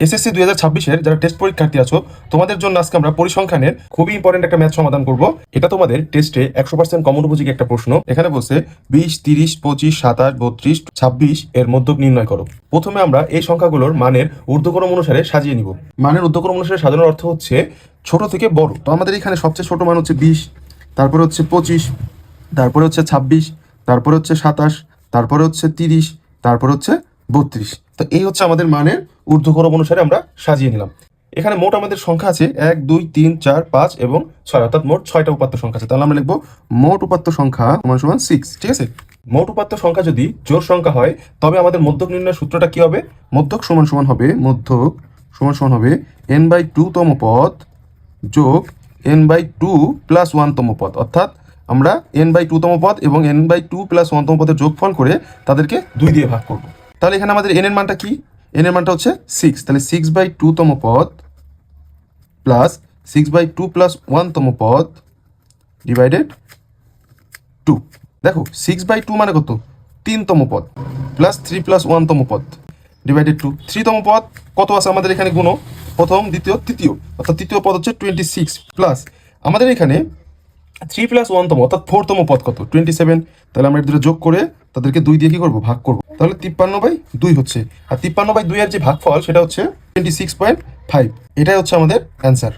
SSC 2026-এর যারা test পরীক্ষার্থী আছো, তোমাদের জন্য আজকে আমরা পরিসংখ্যানের খুবই ইম্পর্টেন্ট একটা ম্যাথ সমাধান করব। এটা তোমাদের টেস্টে 100% কমন উপযোগী একটা প্রশ্ন। এখানে বলছে 20, 30, 25, 27, 32, 26 এর মধ্যক নির্ণয় করো। প্রথমে আমরা এই সংখ্যাগুলোর মানের ঊর্ধ্বক্রম অনুসারে সাজিয়ে নিব। মানের ঊর্ধ্বক্রম অনুসারে সাজানোর অর্থ হচ্ছে ছোট থেকে বড়। তো আমাদের এখানে সবচেয়ে ছোট মান হচ্ছে 20, তারপরে হচ্ছে 25, তারপরে হচ্ছে 26, তারপরে হচ্ছে 27, তারপরে হচ্ছে 30, তারপরে হচ্ছে 32। তো এই হচ্ছে আমাদের মানের ঊর্ধ্বক্রম অনুসারে আমরা সাজিয়ে নিলাম। এখানে মোট আমাদের সংখ্যা আছে 1, 2, 3, 4, 5 এবং 6, অর্থাৎ মোট 6টা উপাত্ত সংখ্যা আছে। তাহলে আমরা লিখবো মোট উপাত্ত সংখ্যা সমান 6। ঠিক আছে, মোট উপাত্ত সংখ্যা যদি জোড় সংখ্যা হয় তবে আমাদের মধ্যক নির্ণয়ের সূত্রটা কি হবে? মধ্যক সমান হবে n/2 তম পদ যোগ n/2 + 1 তম পদ। অর্থাৎ আমরা n/2 তম পদ এবং n/2 + 1 তম পদের যোগফল করে তাদেরকে 2 দিয়ে ভাগ করব। তাহলে এখানে আমাদের n এর মানটা কি? n এর মানটা হচ্ছে 6। তাহলে 6/2 তম পদ প্লাস 6/2 + 1 তম পদ ডিভাইডেড 2। দেখো 6/2 মানে কত? 3 তম পদ প্লাস 3 + 1 তম পদ ডিভাইডেড 2। 3 তম পদ কত আছে আমাদের এখানে? গুণ প্রথম, দ্বিতীয়, তৃতীয়, অর্থাৎ তৃতীয় পদ হচ্ছে 26 প্লাস আমাদের এখানে 3 + 1 তম অর্থাৎ 4 তম পদ কত? 27। তাহলে আমরা এর দুটো যোগ করে তাদেরকে 2 দিয়ে কি করবো? ভাগ করবো। তাহলে 53/2 হচ্ছে। আর 53/2 এর যে ভাগফল সেটা হচ্ছে 26.5। এটাই হচ্ছে আমাদের অ্যান্সার।